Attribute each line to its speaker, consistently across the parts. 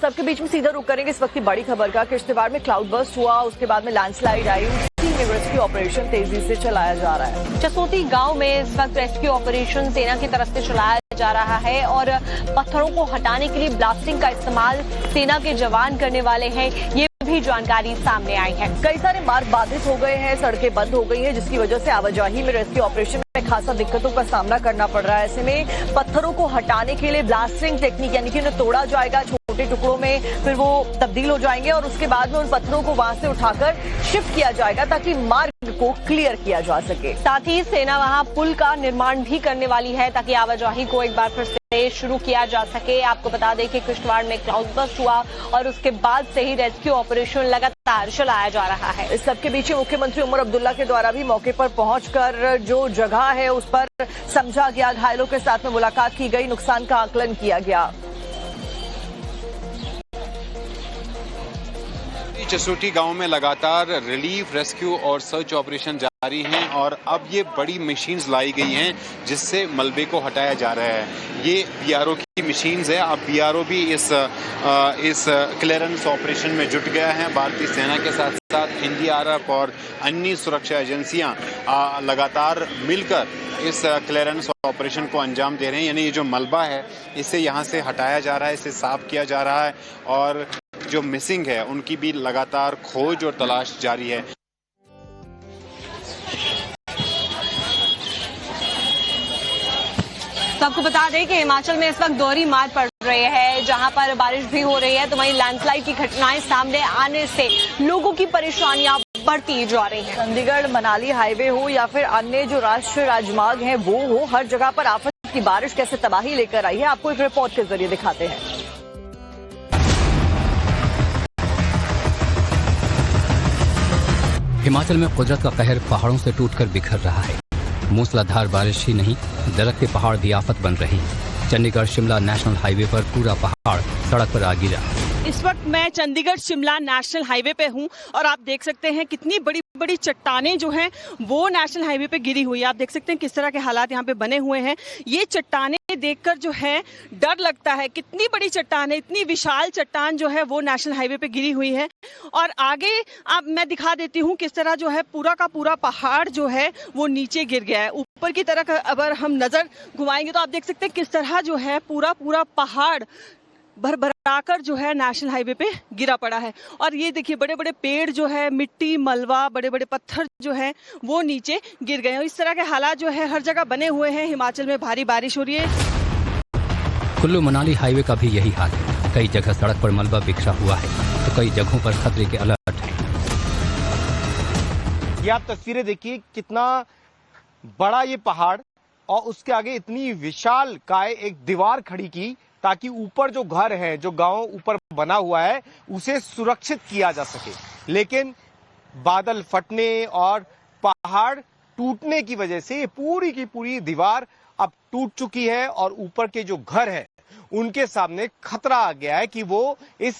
Speaker 1: सबके बीच में सीधा रुक करेंगे इस वक्त की बड़ी खबर का। किश्तवाड़ में क्लाउड बर्स्ट हुआ, उसके बाद में लैंडस्लाइड आई। रेस्क्यू ऑपरेशन तेजी से चलाया जा रहा है।
Speaker 2: चसोती गांव में इस वक्त रेस्क्यू ऑपरेशन सेना की तरफ से चलाया जा रहा है और पत्थरों को हटाने के लिए ब्लास्टिंग का इस्तेमाल सेना के जवान करने वाले हैं, ये भी जानकारी सामने आई है।
Speaker 1: कई सारे मार्ग बाधित हो गए हैं, सड़कें बंद हो गई हैं, जिसकी वजह से आवाजाही में रेस्क्यू ऑपरेशन में खासा दिक्कतों का सामना करना पड़ रहा है। ऐसे में पत्थरों को हटाने के लिए ब्लास्टिंग टेक्निक यानी कि उन्हें तोड़ा जाएगा छोटे टुकड़ों में, फिर वो तब्दील हो जाएंगे और उसके बाद में उन पत्थरों को वहां से उठाकर शिफ्ट किया जाएगा ताकि मार्ग को क्लियर किया जा सके।
Speaker 2: साथ ही सेना वहां पुल का निर्माण भी करने वाली है ताकि आवाजाही को एक बार फिर से शुरू किया जा सके। आपको बता दें कि किश्तवाड़ में क्लाउड बर्स्ट हुआ और उसके बाद से ही रेस्क्यू ऑपरेशन लगातार चलाया जा रहा है।
Speaker 1: इस सबके पीछे मुख्यमंत्री उमर अब्दुल्ला के द्वारा भी मौके पर पहुंचकर जो जगह है उस पर समझा गया, घायलों के साथ में मुलाकात की गई, नुकसान का आकलन किया गया।
Speaker 3: चसोटी गांव में लगातार रिलीफ, रेस्क्यू और सर्च ऑपरेशन जारी हैं और अब ये बड़ी मशीन्स लाई गई हैं जिससे मलबे को हटाया जा रहा है। ये बीआरओ की मशीन्स है। अब बीआरओ भी इस क्लियरेंस ऑपरेशन में जुट गया है। भारतीय सेना के साथ साथ एनडीआरएफ और अन्य सुरक्षा एजेंसियां लगातार मिलकर इस क्लियरेंस ऑपरेशन को अंजाम दे रहे हैं। यानी ये जो मलबा है इसे यहाँ से हटाया जा रहा है, इसे साफ किया जा रहा है और जो मिसिंग है उनकी भी लगातार खोज और तलाश जारी है।
Speaker 2: तो आपको बता दें कि हिमाचल में इस वक्त दोहरी मार पड़ रही है, जहां पर बारिश भी हो रही है तो वहीं लैंडस्लाइड की घटनाएं सामने आने से लोगों की परेशानियां बढ़ती जा रही हैं।
Speaker 1: चंडीगढ़ मनाली हाईवे हो या फिर अन्य जो राष्ट्रीय राजमार्ग हैं वो हो, हर जगह पर आफत की बारिश कैसे तबाही लेकर आई है, आपको एक रिपोर्ट के जरिए दिखाते हैं।
Speaker 4: हिमाचल में कुदरत का कहर पहाड़ों से टूटकर बिखर रहा है। मूसलाधार बारिश ही नहीं, दरख्त पहाड़ भी आफत बन रही है। चंडीगढ़ शिमला नेशनल हाईवे पर पूरा पहाड़ सड़क पर आ गिरा।
Speaker 5: इस वक्त मैं चंडीगढ़ शिमला नेशनल हाईवे पे हूँ और आप देख सकते हैं कितनी बड़ी बड़ी चट्टानें जो हैं वो नेशनल हाईवे पे गिरी हुई है। आप देख सकते हैं किस तरह के हालात यहाँ पे बने हुए हैं। ये चट्टानें देखकर जो है डर लगता है, कितनी बड़ी चट्टान है, इतनी विशाल चट्टान जो है वो नेशनल हाईवे पे गिरी हुई है। और आगे आप मैं दिखा देती हूँ किस तरह जो है पूरा का पूरा पहाड़ जो है वो नीचे गिर गया है। ऊपर की तरफ अगर हम नजर घुमाएंगे तो आप देख सकते हैं किस तरह जो है पूरा पूरा पहाड़ भरभराकर जो है नेशनल हाईवे पे गिरा पड़ा है। और ये देखिए बड़े बड़े पेड़ जो है, मिट्टी, मलबा, बड़े बड़े पत्थर जो है वो नीचे गिर गए हैं। इस तरह के हालात जो है हर जगह बने हुए हैं। हिमाचल में भारी बारिश हो रही है।
Speaker 4: कुल्लू मनाली हाईवे का भी यही हाल है। कई जगह सड़क पर मलबा बिखरा हुआ है तो कई जगहों पर खतरे के अलर्ट है।
Speaker 6: ये आप तस्वीरें देखिए, कितना बड़ा ये पहाड़ और उसके आगे इतनी विशाल काय एक दीवार खड़ी की ताकि ऊपर जो घर है, जो गांव ऊपर बना हुआ है, उसे सुरक्षित किया जा सके। लेकिन बादल फटने और पहाड़ टूटने की वजह से ये पूरी की पूरी दीवार अब टूट चुकी है और ऊपर के जो घर हैं उनके सामने खतरा आ गया है कि वो इस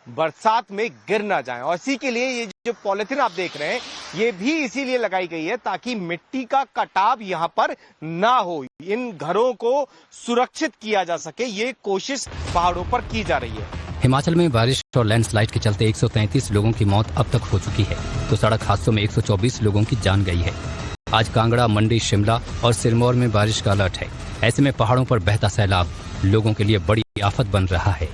Speaker 6: बरसात में गिर ना जाएं। और इसी के लिए ये जो पॉलिथीन आप देख रहे हैं ये भी इसीलिए लगाई गई है ताकि मिट्टी का कटाव यहाँ पर ना हो, इन घरों को सुरक्षित किया जा सके। ये कोशिश पहाड़ों पर की जा रही है।
Speaker 4: हिमाचल में बारिश और लैंडस्लाइड के चलते 133 लोगों की मौत अब तक हो चुकी है तो सड़क हादसों में 124 लोगों की जान गई है। आज कांगड़ा, मंडी, शिमला और सिरमौर में बारिश का अलर्ट है। ऐसे में पहाड़ों पर बहता सैलाब लोगों के लिए बड़ी आफत बन रहा है।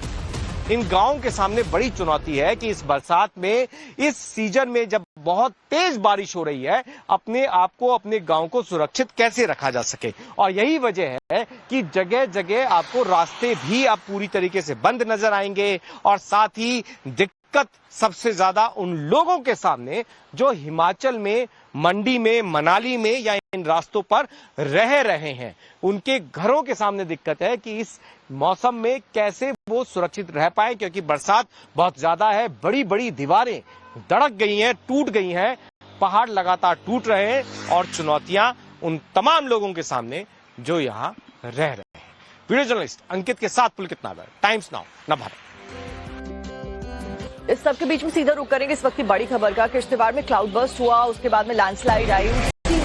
Speaker 6: इन गांवों के सामने बड़ी चुनौती है कि इस बरसात में, इस सीजन में जब बहुत तेज बारिश हो रही है, अपने आप को, अपने गांव को सुरक्षित कैसे रखा जा सके। और यही वजह है कि जगह जगह आपको रास्ते भी अब पूरी तरीके से बंद नजर आएंगे। और साथ ही दिक्कत सबसे ज्यादा उन लोगों के सामने जो हिमाचल में, मंडी में, मनाली में या इन रास्तों पर रह रहे हैं, उनके घरों के सामने दिक्कत है कि इस मौसम में कैसे वो सुरक्षित रह पाए, क्योंकि बरसात बहुत ज्यादा है। बड़ी बड़ी दीवारें धड़क गई हैं, टूट गई हैं, पहाड़ लगातार टूट रहे हैं और चुनौतियां उन तमाम लोगों के सामने जो यहाँ रह रहे हैं। वीडियो जर्नलिस्ट अंकित के साथ पुलकित नागर, टाइम्स नाउ, नवभारत।
Speaker 1: इस सबके बीच में सीधा रुक करेंगे इस वक्त की बड़ी खबर का। किश्तवाड़ में क्लाउड बर्स्ट हुआ, उसके बाद में लैंडस्लाइड आई।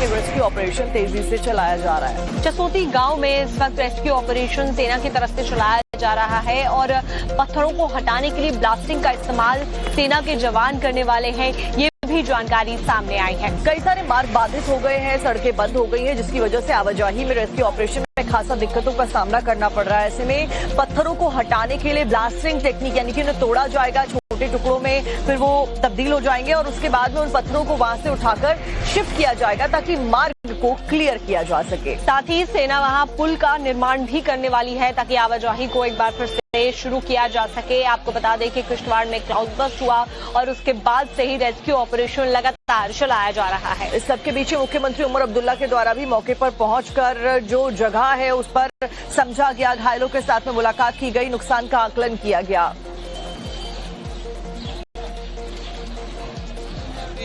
Speaker 1: रेस्क्यू ऑपरेशन तेजी से चलाया जा रहा है।
Speaker 2: चसोती गांव में इस वक्त रेस्क्यू ऑपरेशन सेना की तरफ से चलाया जा रहा है और पत्थरों को हटाने के लिए ब्लास्टिंग का इस्तेमाल सेना के जवान करने वाले हैं, ये भी जानकारी सामने आई है।
Speaker 1: कई सारे मार्ग बाधित हो गए हैं, सड़कें बंद हो गई हैं, जिसकी वजह से आवाजाही में रेस्क्यू ऑपरेशन में खासा दिक्कतों का सामना करना पड़ रहा है। ऐसे में पत्थरों को हटाने के लिए ब्लास्टिंग टेक्निक यानी कि उन्हें तोड़ा जाएगा छोटे टुकड़ों में, फिर वो तब्दील हो जाएंगे और उसके बाद में उन पत्थरों को वहां से उठाकर शिफ्ट किया जाएगा ताकि मार्ग को क्लियर किया जा सके।
Speaker 2: साथ ही सेना वहां पुल का निर्माण भी करने वाली है ताकि आवाजाही को एक बार फिर से शुरू किया जा सके। आपको बता दें कि किश्तवाड़ में क्लाउडबर्स्ट हुआ और उसके बाद से ही रेस्क्यू ऑपरेशन लगातार चलाया जा रहा है।
Speaker 1: इस सबके बीच मुख्यमंत्री उमर अब्दुल्ला के द्वारा भी मौके पर पहुंचकर जो जगह है उस पर समझा गया, घायलों के साथ में मुलाकात की गई, नुकसान का आकलन किया गया।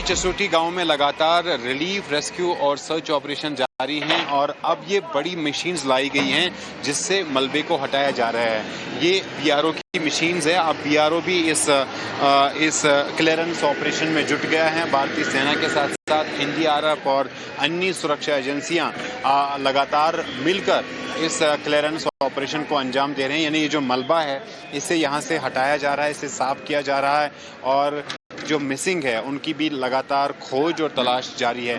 Speaker 3: चसोटी गांव में लगातार रिलीफ, रेस्क्यू और सर्च ऑपरेशन जारी हैं और अब ये बड़ी मशीन्स लाई गई हैं जिससे मलबे को हटाया जा रहा है। ये बीआरओ की मशीन्स है। अब बीआरओ भी इस क्लियरेंस ऑपरेशन में जुट गया है। भारतीय सेना के साथ साथ एनडीआरएफ और अन्य सुरक्षा एजेंसियां लगातार मिलकर इस क्लियरेंस ऑपरेशन को अंजाम दे रहे हैं। यानी ये जो मलबा है इसे यहाँ से हटाया जा रहा है, इसे साफ किया जा रहा है और जो मिसिंग है उनकी भी लगातार खोज और तलाश जारी है।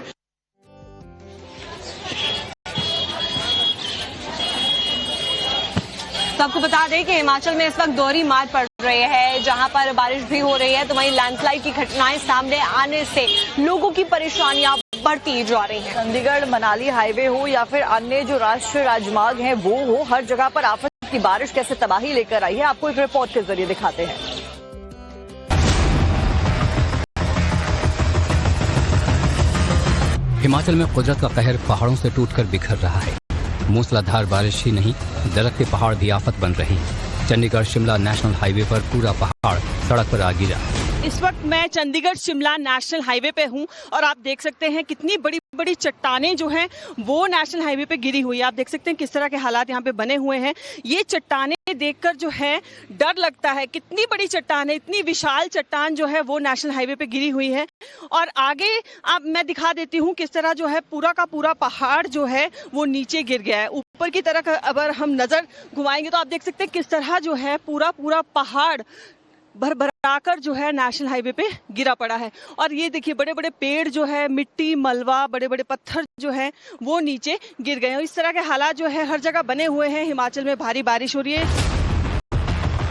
Speaker 2: तो आपको बता दें कि हिमाचल में इस वक्त दोहरी मार पड़ रही है, जहां पर बारिश भी हो रही है तो वहीं लैंडस्लाइड की घटनाएं सामने आने से लोगों की परेशानियां बढ़ती जा रही हैं।
Speaker 1: चंडीगढ़ मनाली हाईवे हो या फिर अन्य जो राष्ट्रीय राजमार्ग हैं वो हो, हर जगह पर आफत की बारिश कैसे तबाही लेकर आई है, आपको एक रिपोर्ट के जरिए दिखाते हैं।
Speaker 4: हिमाचल में कुदरत का कहर पहाड़ों से टूटकर बिखर रहा है। मूसलाधार बारिश ही नहीं, दरख्त के पहाड़ भी आफत बन रही हैं। चंडीगढ़ शिमला नेशनल हाईवे पर पूरा पहाड़ सड़क पर आ गिरा।
Speaker 5: इस वक्त मैं चंडीगढ़ शिमला नेशनल हाईवे पे हूं और आप देख सकते हैं कितनी बड़ी बड़ी चट्टानें जो हैं वो नेशनल हाईवे पे गिरी हुई है। आप देख सकते हैं किस तरह के हालात यहाँ पे बने हुए हैं। ये चट्टानें देखकर जो है डर लगता है, कितनी बड़ी चट्टान है, इतनी विशाल चट्टान जो है वो नेशनल हाईवे पे गिरी हुई है। और आगे आप मैं दिखा देती हूँ किस तरह जो है पूरा का पूरा पहाड़ जो है वो नीचे गिर गया है। ऊपर की तरफ अगर हम नजर घुमाएंगे तो आप देख सकते हैं किस तरह जो है पूरा पहाड़ भरभराकर जो है नेशनल हाईवे पे गिरा पड़ा है। और ये देखिए बड़े बड़े पेड़ जो है, मिट्टी, मलबा, बड़े बड़े पत्थर जो है वो नीचे गिर गए हैं। इस तरह के हालात जो है हर जगह बने हुए हैं। हिमाचल में भारी बारिश हो रही है।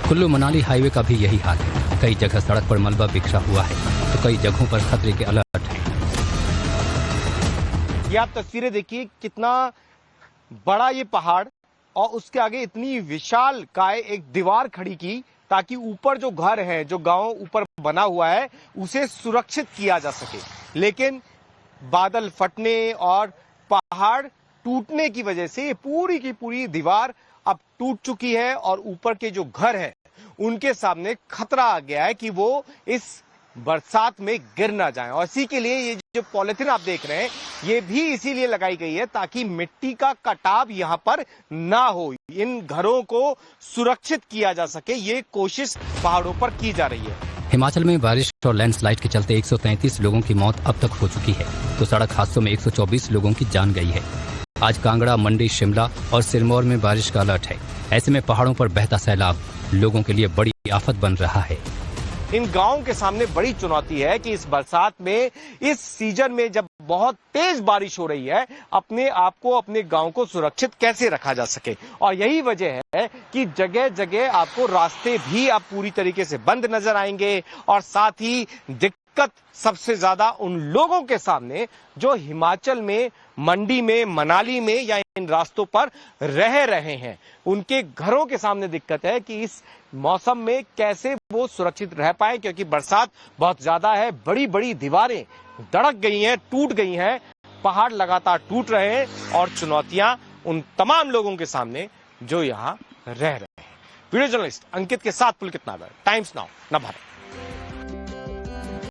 Speaker 4: कुल्लू मनाली हाईवे का भी यही हाल है। कई जगह सड़क पर मलबा बिखरा हुआ है तो कई जगहों पर खतरे के अलर्ट हैं।
Speaker 6: ये आप तस्वीरें देखिए, कितना बड़ा ये पहाड़ और उसके आगे इतनी विशाल काय एक दीवार खड़ी की ताकि ऊपर जो घर है, जो गांव ऊपर बना हुआ है, उसे सुरक्षित किया जा सके। लेकिन बादल फटने और पहाड़ टूटने की वजह से पूरी की पूरी दीवार अब टूट चुकी है और ऊपर के जो घर है उनके सामने खतरा आ गया है कि वो इस बरसात में गिर ना जाए। और इसी के लिए ये जो पॉलिथीन आप देख रहे हैं ये भी इसीलिए लगाई गई है ताकि मिट्टी का कटाव यहाँ पर ना हो, इन घरों को सुरक्षित किया जा सके। ये कोशिश पहाड़ों पर की जा रही है।
Speaker 4: हिमाचल में बारिश और लैंडस्लाइड के चलते 133 लोगों की मौत अब तक हो चुकी है तो सड़क हादसों में 124 लोगों की जान गई है। आज कांगड़ा, मंडी, शिमला और सिरमौर में बारिश का अलर्ट है। ऐसे में पहाड़ों पर बहता सैलाब लोगों के लिए बड़ी आफत बन रहा है।
Speaker 6: इन गांवों के सामने बड़ी चुनौती है कि इस बरसात में, इस सीजन में जब बहुत तेज बारिश हो रही है, अपने आप को, अपने गांव को सुरक्षित कैसे रखा जा सके। और यही वजह है कि जगह जगह आपको रास्ते भी अब पूरी तरीके से बंद नजर आएंगे। और साथ ही दिक्कत सबसे ज्यादा उन लोगों के सामने जो हिमाचल में, मंडी में, मनाली में या इन रास्तों पर रह रहे हैं, उनके घरों के सामने दिक्कत है कि इस मौसम में कैसे वो सुरक्षित रह पाए, क्योंकि बरसात बहुत ज्यादा है। बड़ी बड़ी दीवारें धड़क गई हैं, टूट गई हैं, पहाड़ लगातार टूट रहे हैं और चुनौतियां उन तमाम लोगों के सामने जो यहां रह रहे हैं। वीडियो जर्नलिस्ट अंकित के साथ पुलकित नागर, टाइम्स नाउ, नवभारत।